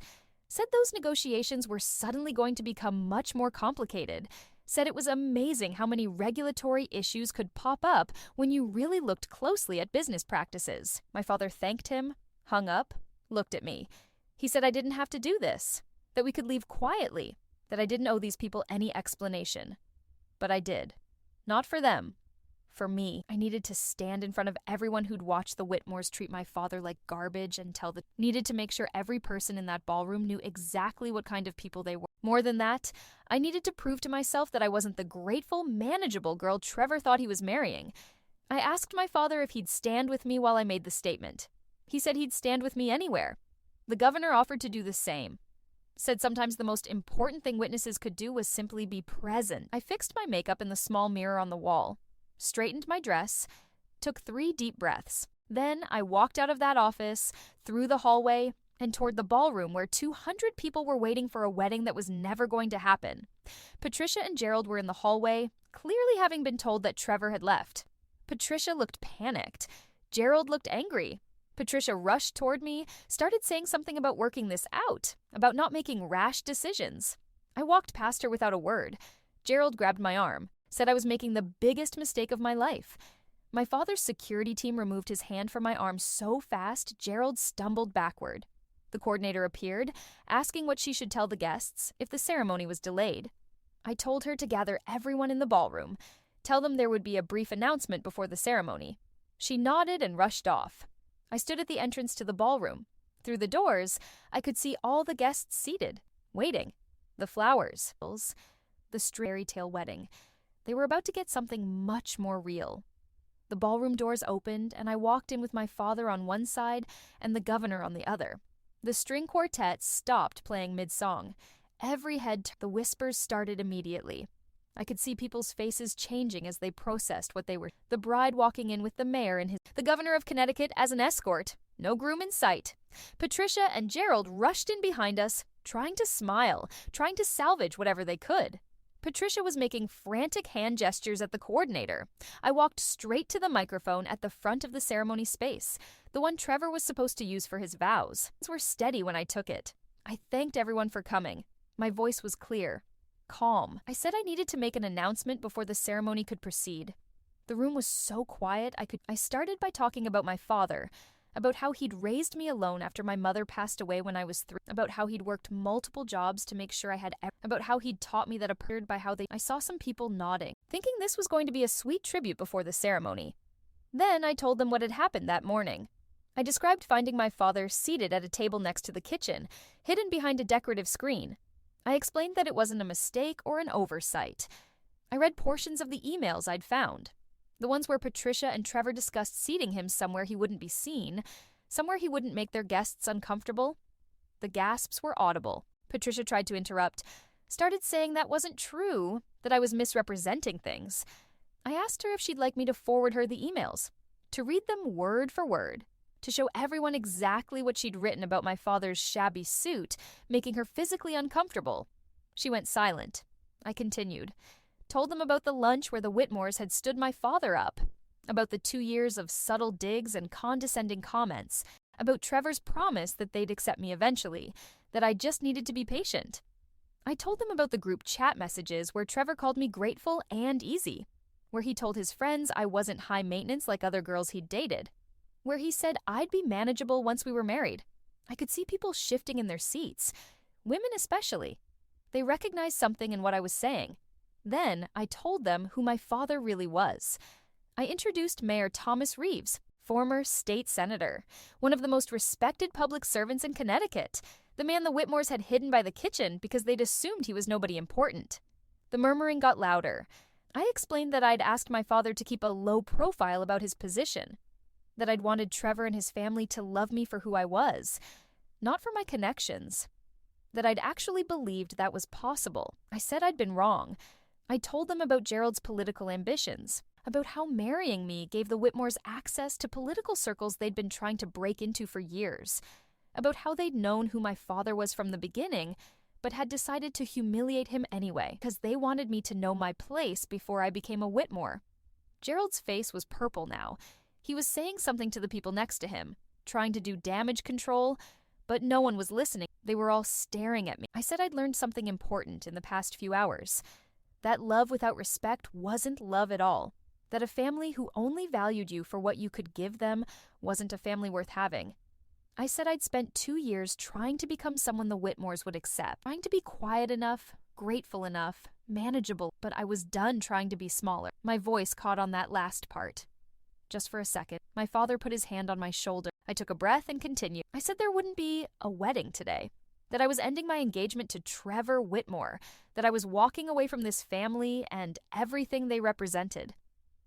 Said those negotiations were suddenly going to become much more complicated. Said it was amazing how many regulatory issues could pop up when you really looked closely at business practices. My father thanked him, hung up, looked at me. He said I didn't have to do this, that we could leave quietly, that I didn't owe these people any explanation. But I did. Not for them. For me. I needed to stand in front of everyone who'd watched the Whitmores treat my father like garbage and needed to make sure every person in that ballroom knew exactly what kind of people they were. More than that, I needed to prove to myself that I wasn't the grateful, manageable girl Trevor thought he was marrying. I asked my father if he'd stand with me while I made the statement. He said he'd stand with me anywhere. The governor offered to do the same. Said sometimes the most important thing witnesses could do was simply be present. I fixed my makeup in the small mirror on the wall, straightened my dress, took 3 deep breaths. Then I walked out of that office, through the hallway, and toward the ballroom where 200 people were waiting for a wedding that was never going to happen. Patricia and Gerald were in the hallway, clearly having been told that Trevor had left. Patricia looked panicked. Gerald looked angry. Patricia rushed toward me, started saying something about working this out, about not making rash decisions. I walked past her without a word. Gerald grabbed my arm, said I was making the biggest mistake of my life. My father's security team removed his hand from my arm so fast, Gerald stumbled backward. The coordinator appeared, asking what she should tell the guests if the ceremony was delayed. I told her to gather everyone in the ballroom, tell them there would be a brief announcement before the ceremony. She nodded and rushed off. I stood at the entrance to the ballroom. Through the doors, I could see all the guests seated, waiting. The flowers, the fairy tale wedding. They were about to get something much more real. The ballroom doors opened, and I walked in with my father on one side and the governor on the other. The string quartet stopped playing mid-song. Every head, the whispers started immediately. I could see people's faces changing as they processed what they were. The bride walking in with the mayor and the governor of Connecticut as an escort. No groom in sight. Patricia and Gerald rushed in behind us, trying to smile, trying to salvage whatever they could. Patricia was making frantic hand gestures at the coordinator. I walked straight to the microphone at the front of the ceremony space, the one Trevor was supposed to use for his vows. Things were steady when I took it. I thanked everyone for coming. My voice was clear, calm. I said I needed to make an announcement before the ceremony could proceed. The room was so quiet, I started by talking about my father, about how he'd raised me alone after my mother passed away when I was 3, about how he'd worked multiple jobs to make sure I had, about how he'd taught me that I saw some people nodding, thinking this was going to be a sweet tribute before the ceremony. Then I told them what had happened that morning. I described finding my father seated at a table next to the kitchen, hidden behind a decorative screen. I explained that it wasn't a mistake or an oversight. I read portions of the emails I'd found. The ones where Patricia and Trevor discussed seating him somewhere he wouldn't be seen, somewhere he wouldn't make their guests uncomfortable. The gasps were audible. Patricia tried to interrupt, started saying that wasn't true, that I was misrepresenting things. I asked her if she'd like me to forward her the emails, to read them word for word, to show everyone exactly what she'd written about my father's shabby suit, making her physically uncomfortable. She went silent. I continued. Told them about the lunch where the Whitmores had stood my father up, about the 2 years of subtle digs and condescending comments, about Trevor's promise that they'd accept me eventually, that I just needed to be patient. I told them about the group chat messages where Trevor called me grateful and easy, where he told his friends I wasn't high maintenance like other girls he'd dated, where he said I'd be manageable once we were married. I could see people shifting in their seats, women especially. They recognized something in what I was saying. Then I told them who my father really was. I introduced Mayor Thomas Reeves, former state senator, one of the most respected public servants in Connecticut, the man the Whitmores had hidden by the kitchen because they'd assumed he was nobody important. The murmuring got louder. I explained that I'd asked my father to keep a low profile about his position, that I'd wanted Trevor and his family to love me for who I was, not for my connections, that I'd actually believed that was possible. I said I'd been wrong. I told them about Gerald's political ambitions, about how marrying me gave the Whitmores access to political circles they'd been trying to break into for years, about how they'd known who my father was from the beginning, but had decided to humiliate him anyway because they wanted me to know my place before I became a Whitmore. Gerald's face was purple now. He was saying something to the people next to him, trying to do damage control, but no one was listening. They were all staring at me. I said I'd learned something important in the past few hours. That love without respect wasn't love at all. That a family who only valued you for what you could give them wasn't a family worth having. I said I'd spent 2 years trying to become someone the Whitmores would accept, trying to be quiet enough, grateful enough, manageable, but I was done trying to be smaller. My voice caught on that last part. Just for a second, my father put his hand on my shoulder. I took a breath and continued. I said there wouldn't be a wedding today, that I was ending my engagement to Trevor Whitmore, that I was walking away from this family and everything they represented.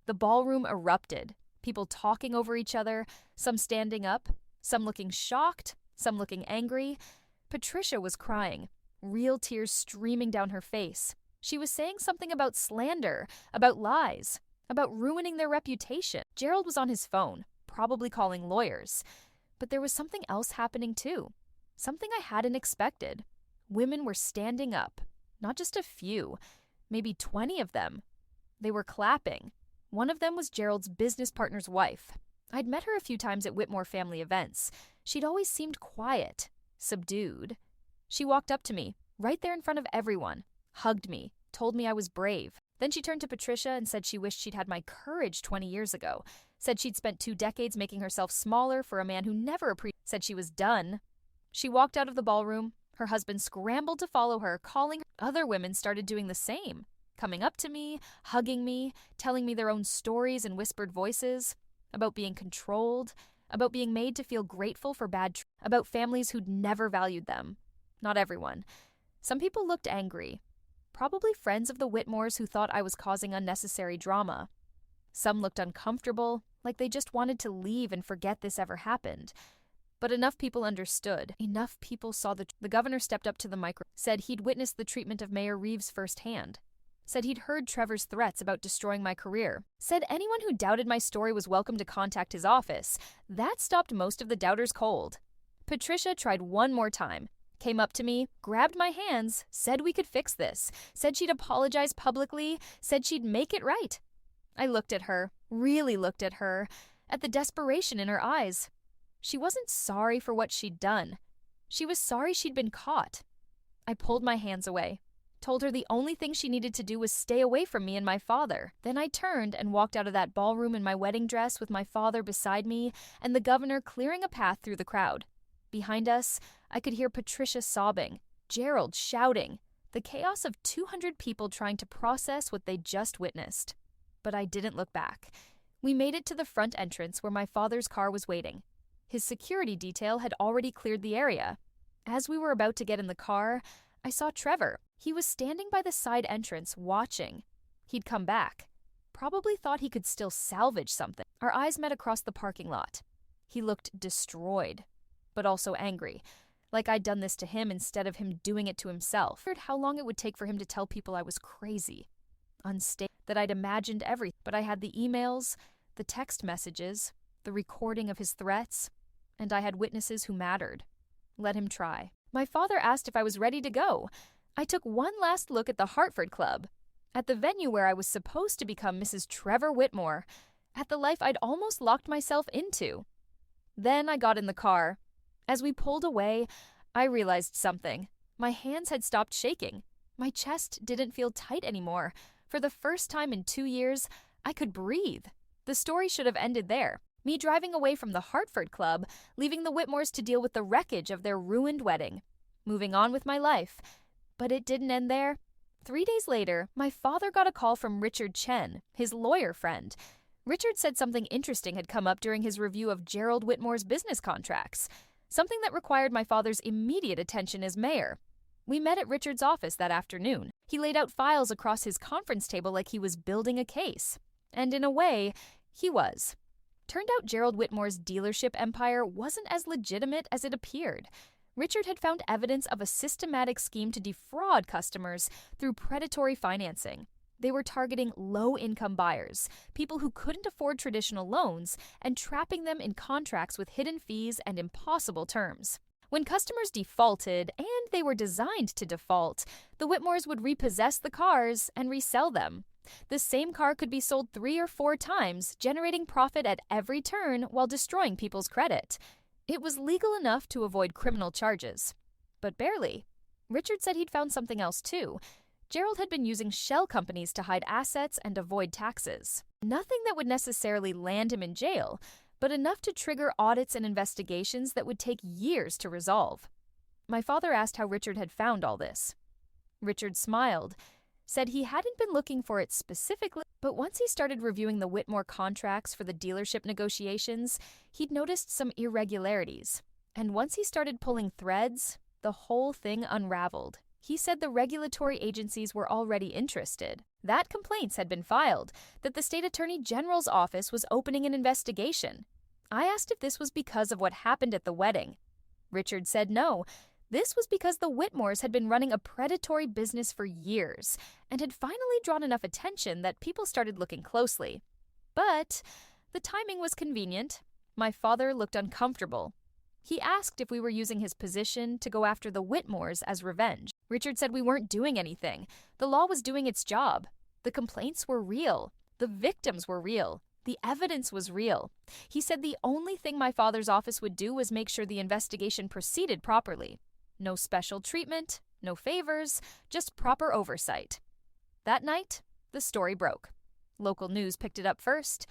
The ballroom erupted, people talking over each other, some standing up, some looking shocked, some looking angry. Patricia was crying, real tears streaming down her face. She was saying something about slander, about lies, about ruining their reputation. Gerald was on his phone, probably calling lawyers. But there was something else happening too. Something I hadn't expected. Women were standing up. Not just a few, maybe 20 of them. They were clapping. One of them was Gerald's business partner's wife. I'd met her a few times at Whitmore family events. She'd always seemed quiet, subdued. She walked up to me, right there in front of everyone, hugged me, told me I was brave. Then she turned to Patricia and said she wished she'd had my courage 20 years ago. Said she'd spent 2 decades making herself smaller for a man who never said she was done. She walked out of the ballroom. Her husband scrambled to follow her, calling her. Other women started doing the same, coming up to me, hugging me, telling me their own stories in whispered voices, about being controlled, about being made to feel grateful for about families who'd never valued them. Not everyone. Some people looked angry, probably friends of the Whitmores who thought I was causing unnecessary drama. Some looked uncomfortable, like they just wanted to leave and forget this ever happened. But enough people understood. Enough people saw the governor stepped up to the microphone, said he'd witnessed the treatment of Mayor Reeves firsthand, said he'd heard Trevor's threats about destroying my career, said anyone who doubted my story was welcome to contact his office. That stopped most of the doubters cold. Patricia tried one more time, came up to me, grabbed my hands, said we could fix this, said she'd apologize publicly, said she'd make it right. I looked at her, really looked at her, at the desperation in her eyes. She wasn't sorry for what she'd done. She was sorry she'd been caught. I pulled my hands away, told her the only thing she needed to do was stay away from me and my father. Then I turned and walked out of that ballroom in my wedding dress with my father beside me and the governor clearing a path through the crowd. Behind us, I could hear Patricia sobbing, Gerald shouting, the chaos of 200 people trying to process what they'd just witnessed. But I didn't look back. We made it to the front entrance where my father's car was waiting. His security detail had already cleared the area. As we were about to get in the car, I saw Trevor. He was standing by the side entrance, watching. He'd come back. Probably thought he could still salvage something. Our eyes met across the parking lot. He looked destroyed, but also angry, like I'd done this to him instead of him doing it to himself. I wondered how long it would take for him to tell people I was crazy, unstable, that I'd imagined everything. But I had the emails, the text messages, the recording of his threats, and I had witnesses who mattered. Let him try. My father asked if I was ready to go. I took one last look at the Hartford Club, at the venue where I was supposed to become Mrs. Trevor Whitmore, at the life I'd almost locked myself into. Then I got in the car. As we pulled away, I realized something. My hands had stopped shaking. My chest didn't feel tight anymore. For the first time in 2 years, I could breathe. The story should have ended there. Me driving away from the Hartford Club, leaving the Whitmores to deal with the wreckage of their ruined wedding. Moving on with my life. But it didn't end there. 3 days later, my father got a call from Richard Chen, his lawyer friend. Richard said something interesting had come up during his review of Gerald Whitmore's business contracts, something that required my father's immediate attention as mayor. We met at Richard's office that afternoon. He laid out files across his conference table like he was building a case. And in a way, he was. Turned out Gerald Whitmore's dealership empire wasn't as legitimate as it appeared. Richard had found evidence of a systematic scheme to defraud customers through predatory financing. They were targeting low-income buyers, people who couldn't afford traditional loans, and trapping them in contracts with hidden fees and impossible terms. When customers defaulted, and they were designed to default, the Whitmores would repossess the cars and resell them. The same car could be sold 3 or 4 times, generating profit at every turn while destroying people's credit. It was legal enough to avoid criminal charges, but barely. Richard said he'd found something else too. Gerald had been using shell companies to hide assets and avoid taxes. Nothing that would necessarily land him in jail, but enough to trigger audits and investigations that would take years to resolve. My father asked how Richard had found all this. Richard smiled, said he hadn't been looking for it specifically, but once he started reviewing the Whitmore contracts for the dealership negotiations, he'd noticed some irregularities. And once he started pulling threads, the whole thing unraveled. He said the regulatory agencies were already interested, that complaints had been filed, that the state attorney general's office was opening an investigation. I asked if this was because of what happened at the wedding. Richard said no. This was because the Whitmores had been running a predatory business for years and had finally drawn enough attention that people started looking closely. But the timing was convenient. My father looked uncomfortable. He asked if we were using his position to go after the Whitmores as revenge. Richard said we weren't doing anything. The law was doing its job. The complaints were real. The victims were real. The evidence was real. He said the only thing my father's office would do was make sure the investigation proceeded properly. No special treatment, no favors, just proper oversight. That night, the story broke. Local news picked it up first.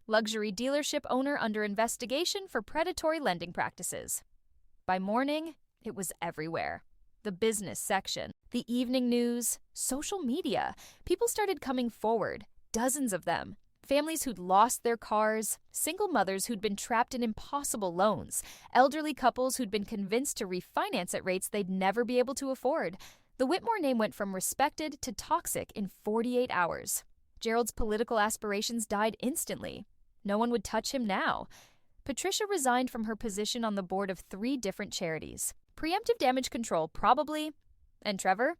Luxury dealership owner under investigation for predatory lending practices. By morning, it was everywhere. The business section, the evening news, social media. People started coming forward, dozens of them. Families who'd lost their cars, single mothers who'd been trapped in impossible loans, elderly couples who'd been convinced to refinance at rates they'd never be able to afford. The Whitmore name went from respected to toxic in 48 hours. Gerald's political aspirations died instantly. No one would touch him now. Patricia resigned from her position on the board of 3 different charities. Preemptive damage control, probably. And Trevor?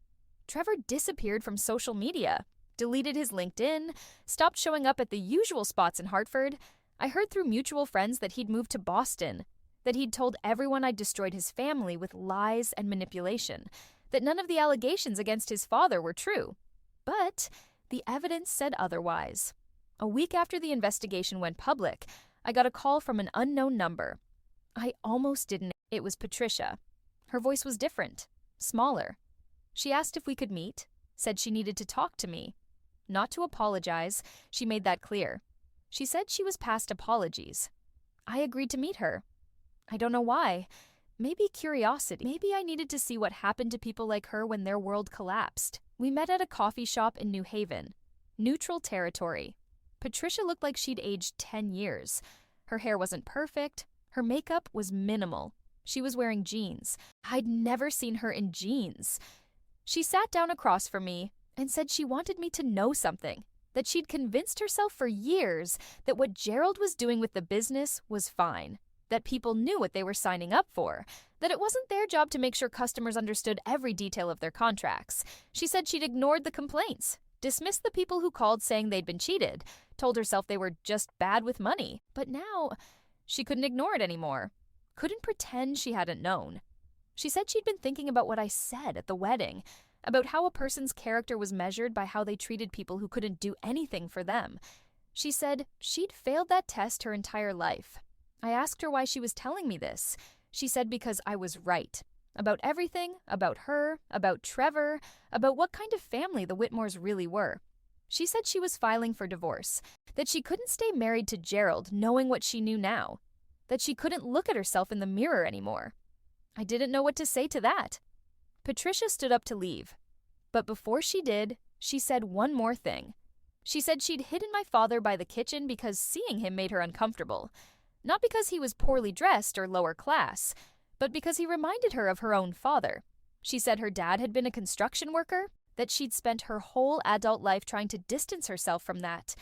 Trevor disappeared from social media. Deleted his LinkedIn, stopped showing up at the usual spots in Hartford. I heard through mutual friends that he'd moved to Boston, that he'd told everyone I'd destroyed his family with lies and manipulation, that none of the allegations against his father were true. But the evidence said otherwise. A week after the investigation went public, I got a call from an unknown number. I almost didn't. It was Patricia. Her voice was different, smaller. She asked if we could meet, said she needed to talk to me. Not to apologize, she made that clear. She said she was past apologies. I agreed to meet her. I don't know why. Maybe curiosity. Maybe I needed to see what happened to people like her when their world collapsed. We met at a coffee shop in New Haven. Neutral territory. Patricia looked like she'd aged 10 years. Her hair wasn't perfect. Her makeup was minimal. She was wearing jeans. I'd never seen her in jeans. She sat down across from me and said she wanted me to know something, that she'd convinced herself for years that what Gerald was doing with the business was fine, that people knew what they were signing up for, that it wasn't their job to make sure customers understood every detail of their contracts. She said she'd ignored the complaints, dismissed the people who called saying they'd been cheated, told herself they were just bad with money. But now, she couldn't ignore it anymore. Couldn't pretend she hadn't known. She said she'd been thinking about what I said at the wedding, about how a person's character was measured by how they treated people who couldn't do anything for them. She said she'd failed that test her entire life. I asked her why she was telling me this. She said because I was right. About everything, about her, about Trevor, about what kind of family the Whitmores really were. She said she was filing for divorce, that she couldn't stay married to Gerald knowing what she knew now, that she couldn't look at herself in the mirror anymore. I didn't know what to say to that. Patricia stood up to leave. But before she did, she said one more thing. She said she'd hidden my father by the kitchen because seeing him made her uncomfortable. Not because he was poorly dressed or lower class, but because he reminded her of her own father. She said her dad had been a construction worker, that she'd spent her whole adult life trying to distance herself from that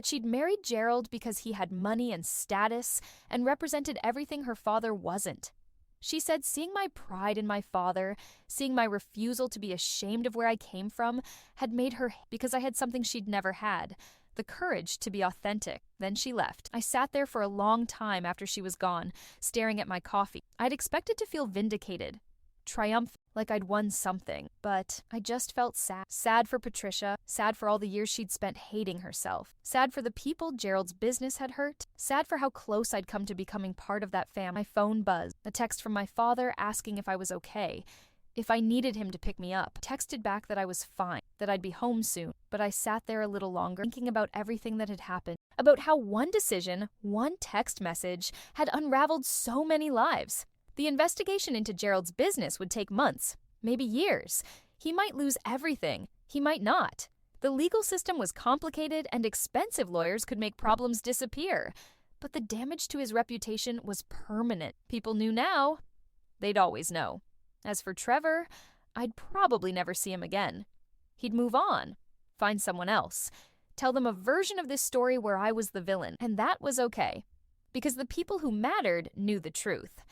she'd married Gerald because he had money and status and represented everything her father wasn't. She said seeing my pride in my father, seeing my refusal to be ashamed of where I came from, had made her, because I had something she'd never had, the courage to be authentic. Then she left. I sat there for a long time after she was gone, staring at my coffee. I'd expected to feel vindicated, triumphant, like I'd won something, but I just felt sad. Sad for Patricia, sad for all the years she'd spent hating herself, sad for the people Gerald's business had hurt, sad for how close I'd come to becoming part of that family. My phone buzzed, a text from my father asking if I was okay, if I needed him to pick me up. I texted back that I was fine, that I'd be home soon, but I sat there a little longer, thinking about everything that had happened, about how one decision, one text message, had unraveled so many lives. The investigation into Gerald's business would take months, maybe years. He might lose everything. He might not. The legal system was complicated and expensive lawyers could make problems disappear. But the damage to his reputation was permanent. People knew now. They'd always know. As for Trevor, I'd probably never see him again. He'd move on, find someone else, tell them a version of this story where I was the villain, and that was okay. because the people who mattered knew the truth.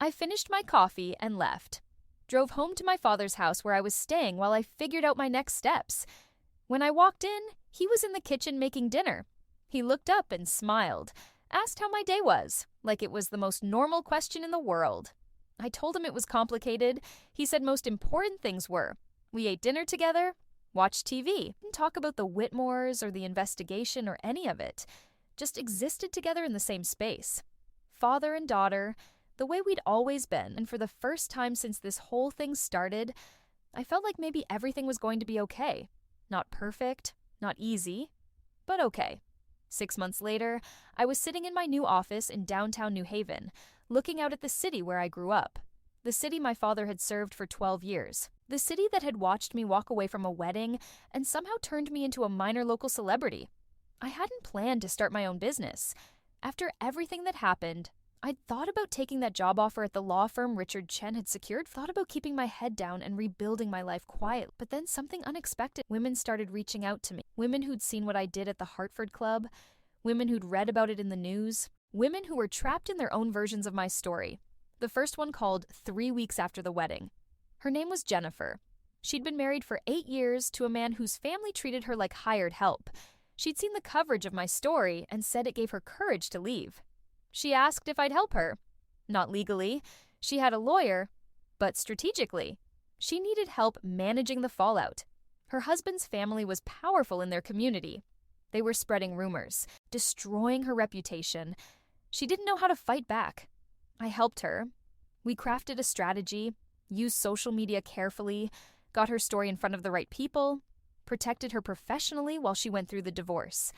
I finished my coffee and left. Drove home to my father's house where I was staying while I figured out my next steps. When I walked in, he was in the kitchen making dinner. He looked up and smiled, asked how my day was, like it was the most normal question in the world. I told him it was complicated. He said most important things were, we ate dinner together, watched TV, didn't talk about the Whitmores or the investigation or any of it. Just existed together in the same space. Father and daughter, the way we'd always been, and for the first time since this whole thing started, I felt like maybe everything was going to be okay. Not perfect, not easy, but okay. 6 months later, I was sitting in my new office in downtown New Haven, looking out at the city where I grew up. The city my father had served for 12 years. The city that had watched me walk away from a wedding and somehow turned me into a minor local celebrity. I hadn't planned to start my own business. After everything that happened, I'd thought about taking that job offer at the law firm Richard Chen had secured, thought about keeping my head down and rebuilding my life quietly. But then something unexpected. Women started reaching out to me. Women who'd seen what I did at the Hartford Club. Women who'd read about it in the news. Women who were trapped in their own versions of my story. The first one called 3 weeks after the wedding. Her name was Jennifer. She'd been married for 8 years to a man whose family treated her like hired help. She'd seen the coverage of my story and said it gave her courage to leave. She asked if I'd help her. Not legally. She had a lawyer, but strategically. She needed help managing the fallout. Her husband's family was powerful in their community. They were spreading rumors, destroying her reputation. She didn't know how to fight back. I helped her. We crafted a strategy, used social media carefully, got her story in front of the right people, protected her professionally while she went through the divorce.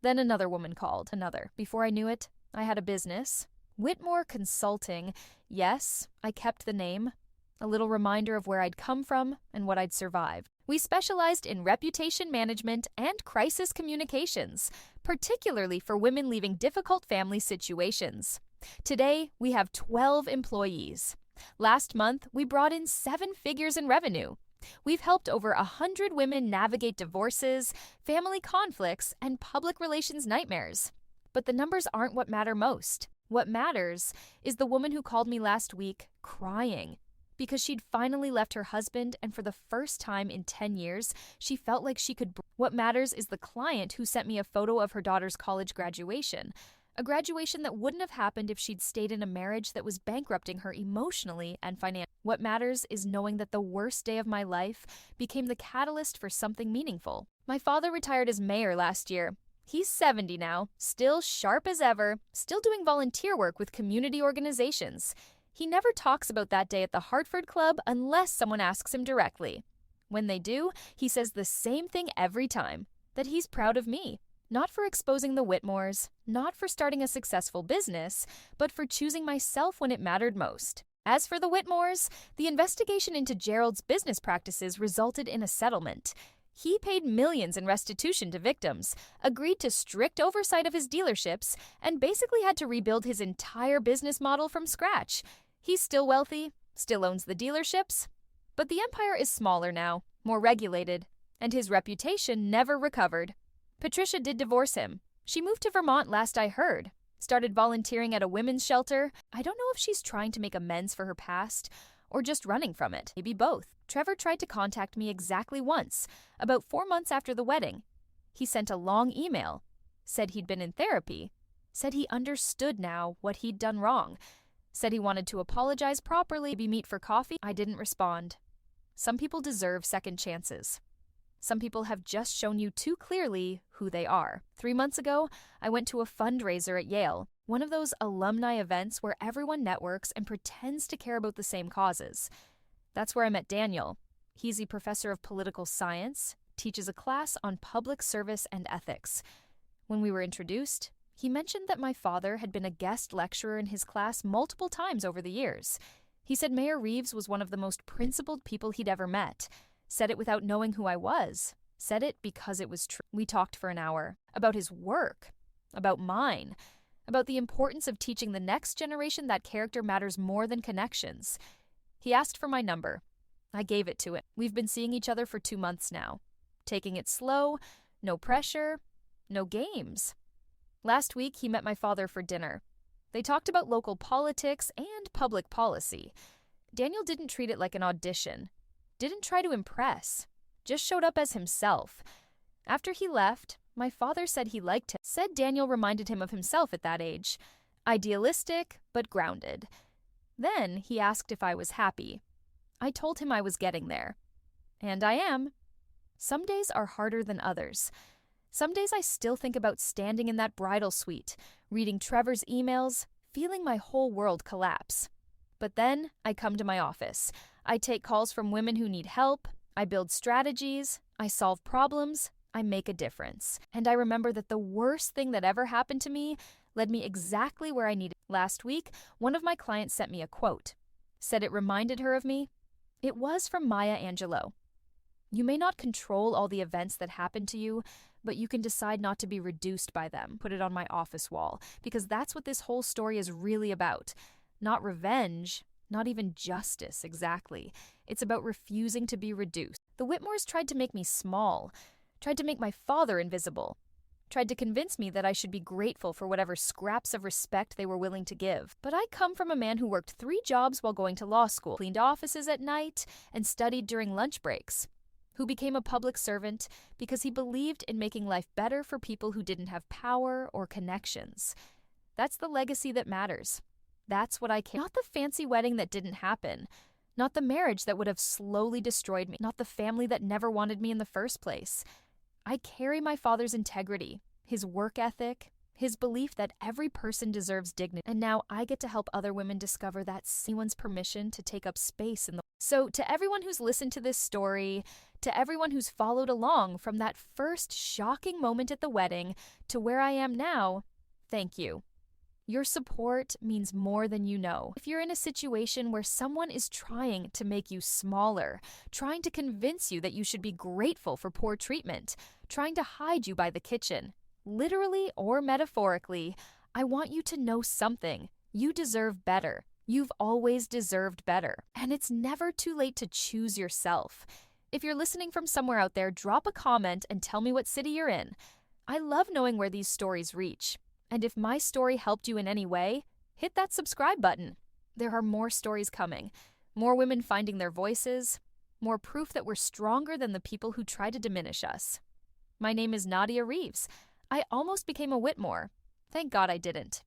Then another woman called. Before I knew it, I had a business. Whitmore Consulting. Yes, I kept the name. A little reminder of where I'd come from and what I'd survived. We specialized in reputation management and crisis communications, particularly for women leaving difficult family situations. Today, we have 12 employees. Last month, we brought in 7 figures in revenue. We've helped over 100 women navigate divorces, family conflicts, and public relations nightmares. But the numbers aren't what matter most. What matters is the woman who called me last week crying because she'd finally left her husband, and for the first time in 10 years, she felt like she could. What matters is the client who sent me a photo of her daughter's college graduation, a graduation that wouldn't have happened if she'd stayed in a marriage that was bankrupting her emotionally and financially. What matters is knowing that the worst day of my life became the catalyst for something meaningful. My father retired as mayor last year. He's 70 now, still sharp as ever, still doing volunteer work with community organizations. He never talks about that day at the Hartford Club unless someone asks him directly. When they do, he says the same thing every time, that he's proud of me. Not for exposing the Whitmores, not for starting a successful business, but for choosing myself when it mattered most. As for the Whitmores, the investigation into Gerald's business practices resulted in a settlement. He paid millions in restitution to victims, agreed to strict oversight of his dealerships, and basically had to rebuild his entire business model from scratch. He's still wealthy, still owns the dealerships, but the empire is smaller now, more regulated, and his reputation never recovered. Patricia did divorce him. She moved to Vermont last I heard, started volunteering at a women's shelter. I don't know if she's trying to make amends for her past or just running from it. Maybe both. Trevor tried to contact me exactly once, about 4 months after the wedding. He sent a long email, said he'd been in therapy, said he understood now what he'd done wrong, said he wanted to apologize properly, maybe meet for coffee. I didn't respond. Some people deserve second chances. Some people have just shown you too clearly who they are. 3 months ago, I went to a fundraiser at Yale, one of those alumni events where everyone networks and pretends to care about the same causes. That's where I met Daniel. He's a professor of political science, teaches a class on public service and ethics. When we were introduced, he mentioned that my father had been a guest lecturer in his class multiple times over the years. He said Mayor Reeves was one of the most principled people he'd ever met. Said it without knowing who I was. Said it because it was true. We talked for an hour about his work, about mine, about the importance of teaching the next generation that character matters more than connections. He asked for my number. I gave it to him. We've been seeing each other for 2 months now. Taking it slow, no pressure, no games. Last week, he met my father for dinner. They talked about local politics and public policy. Daniel didn't treat it like an audition, didn't try to impress, just showed up as himself. After he left, my father said he liked him, said Daniel reminded him of himself at that age, idealistic but grounded. Then he asked if I was happy. I told him I was getting there. And I am. Some days are harder than others. Some days I still think about standing in that bridal suite, reading Trevor's emails, feeling my whole world collapse. But then I come to my office. I take calls from women who need help. I build strategies. I solve problems. I make a difference. And I remember that the worst thing that ever happened to me led me exactly where I needed. Last week, one of my clients sent me a quote. Said it reminded her of me. It was from Maya Angelou. You may not control all the events that happen to you, but you can decide not to be reduced by them. Put it on my office wall, because that's what this whole story is really about. Not revenge, not even justice, exactly. It's about refusing to be reduced. The Whitmores tried to make me small, tried to make my father invisible, tried to convince me that I should be grateful for whatever scraps of respect they were willing to give. But I come from a man who worked 3 jobs while going to law school, cleaned offices at night, and studied during lunch breaks, who became a public servant because he believed in making life better for people who didn't have power or connections. That's the legacy that matters. That's what I care. Not the fancy wedding that didn't happen. Not the marriage that would have slowly destroyed me. Not the family that never wanted me in the first place. I carry my father's integrity, his work ethic, his belief that every person deserves dignity. And now I get to help other women discover that anyone's permission to take up space in the. So to everyone who's listened to this story, to everyone who's followed along from that first shocking moment at the wedding to where I am now, thank you. Your support means more than you know. If you're in a situation where someone is trying to make you smaller, trying to convince you that you should be grateful for poor treatment, trying to hide you by the kitchen, literally or metaphorically, I want you to know something. You deserve better. You've always deserved better. And it's never too late to choose yourself. If you're listening from somewhere out there, drop a comment and tell me what city you're in. I love knowing where these stories reach. And if my story helped you in any way, hit that subscribe button. There are more stories coming, more women finding their voices, more proof that we're stronger than the people who try to diminish us. My name is Nadia Reeves. I almost became a Whitmore. Thank God I didn't.